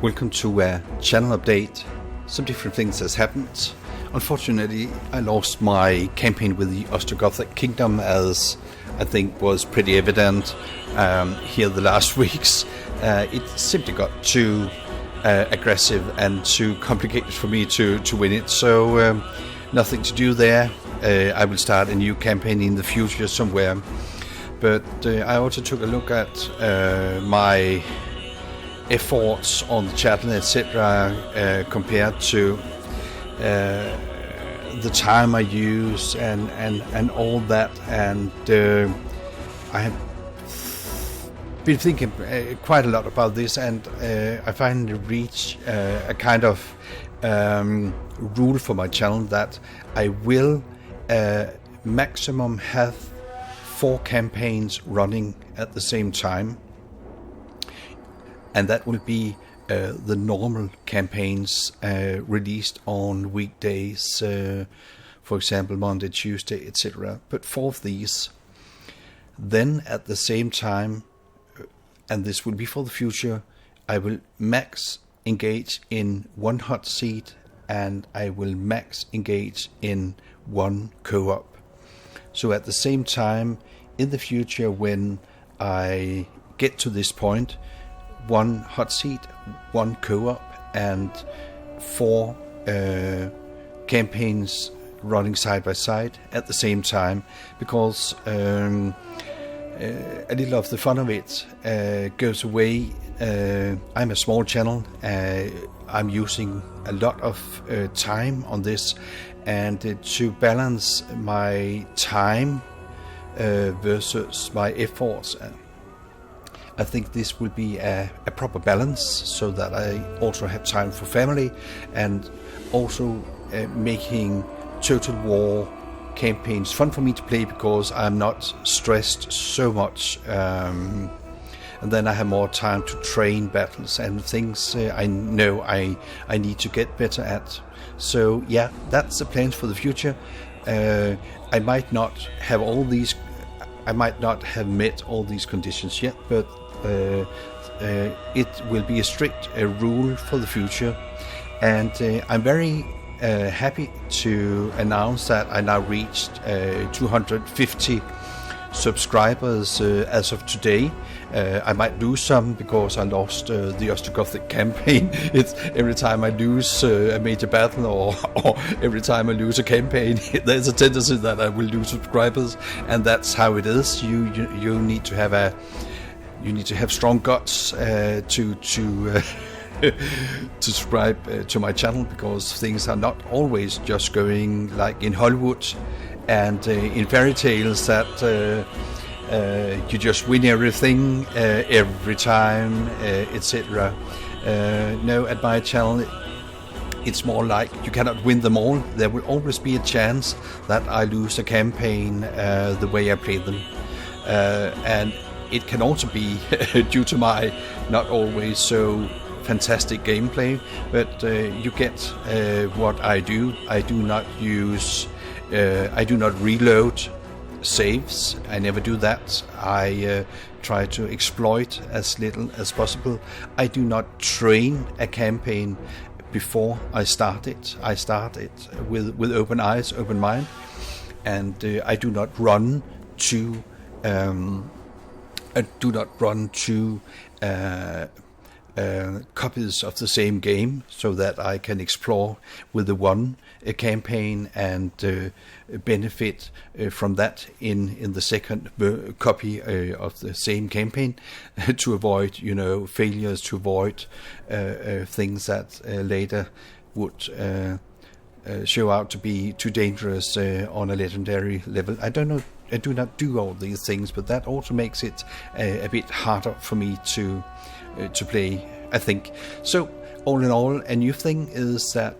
Welcome to a channel update. Some different things has happened. Unfortunately, I lost my campaign with the Ostrogothic Kingdom, as I think was pretty evident here the last weeks. It simply got too aggressive and too complicated for me to win it, so nothing to do there. I will start a new campaign in the future somewhere. But I also took a look at my efforts on the channel, etc., compared to the time I use and all that, and I have been thinking quite a lot about this, and I finally reached a kind of rule for my channel that I will maximum have 4 campaigns running at the same time, and that will be the normal campaigns released on weekdays, for example Monday, Tuesday, etc. But 4 of these. Then at the same time, and this will be for the future, I will max engage in 1 hot seat, and I will max engage in 1 co-op. So at the same time, in the future, when I get to this point, 1 hot seat, 1 co-op, and 4 campaigns running side by side at the same time, because a little of the fun of it goes away. I'm a small channel. I'm using a lot of time on this, and to balance my time versus my efforts, I think this will be a proper balance, so that I also have time for family, and also making Total War campaigns fun for me to play, because I'm not stressed so much, and then I have more time to train battles and things I know I need to get better at. So yeah, that's the plans for the future. I might not have met all these conditions yet, but it will be a strict rule for the future, and I'm very happy to announce that I now reached 250 subscribers as of today. I might lose some because I lost the Ostrogothic campaign. It's every time I lose a major battle, or every time I lose a campaign, there's a tendency that I will lose subscribers, and that's how it is. You need to have strong guts to subscribe to my channel, because things are not always just going like in Hollywood and in fairy tales, that you just win everything every time, etc. No, at my channel it's more like you cannot win them all. There will always be a chance that I lose a campaign the way I play them, and it can also be due to my not always so fantastic gameplay, but you get what I do. I do not reload saves. I never do that. I try to exploit as little as possible. I do not train a campaign before I start it. I start it with open eyes, open mind, and I do not run to copies of the same game, so that I can explore with the one campaign and benefit from that in the second copy of the same campaign, to avoid failures, to avoid things that later would show out to be too dangerous on a legendary level. I do not do all these things, but that also makes it a bit harder for me to play, I think. So all in all, a new thing is that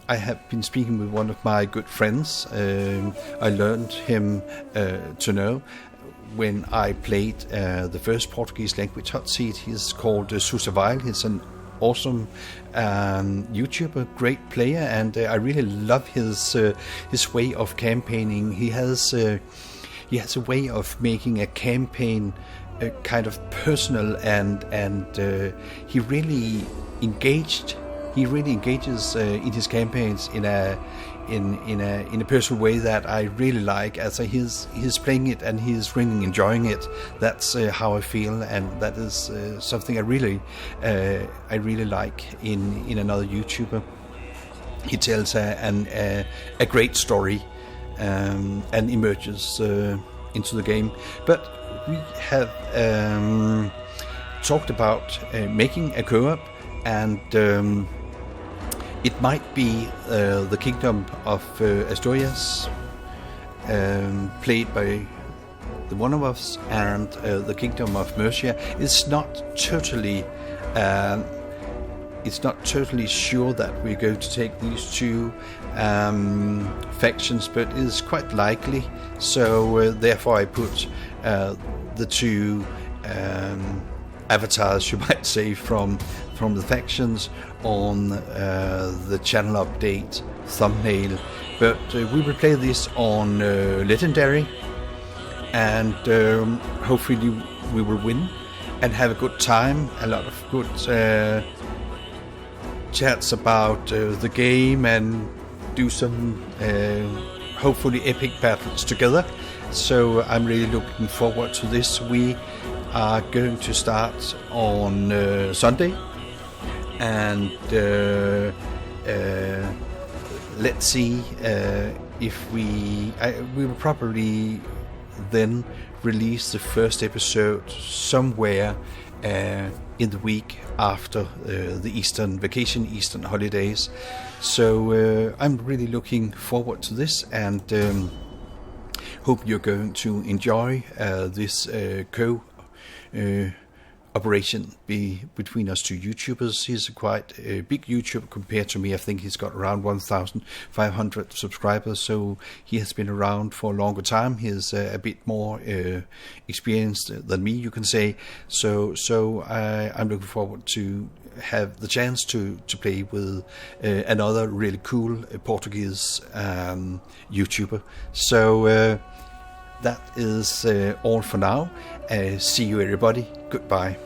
I have been speaking with one of my good friends. I learned him to know when I played the first Portuguese language hot seat. He's called Susavile. He's an awesome YouTuber, great player, and I really love his way of campaigning. He has a way of making a campaign kind of personal, and he really engaged. He really engages in his campaigns in a personal way that I really like. As he's playing it and he's really enjoying it. That's how I feel, and that is something I really like in another YouTuber. He tells a great story and emerges into the game. But we have talked about making a co-op, and it might be the Kingdom of Asturias, played by the one of us, and the Kingdom of Mercia. It's not totally sure that we're going to take these two factions, but it's quite likely. So therefore I put the two avatars, you might say, from the factions on the channel update thumbnail. But we will play this on Legendary, and hopefully we will win and have a good time. A lot of good chats about the game, and do some hopefully epic battles together. So I'm really looking forward to this. We are going to start on Sunday, and let's see if we will probably then release the first episode somewhere in the week after the Eastern holidays. So I'm really looking forward to this, and hope you're going to enjoy this operation between us two YouTubers. He's a quite big YouTuber compared to me. I think he's got around 1,500 subscribers, so he has been around for a longer time. He's a bit more experienced than me, you can say. So I'm looking forward to have the chance to play with another really cool Portuguese YouTuber. So that is all for now. See you, everybody. Goodbye.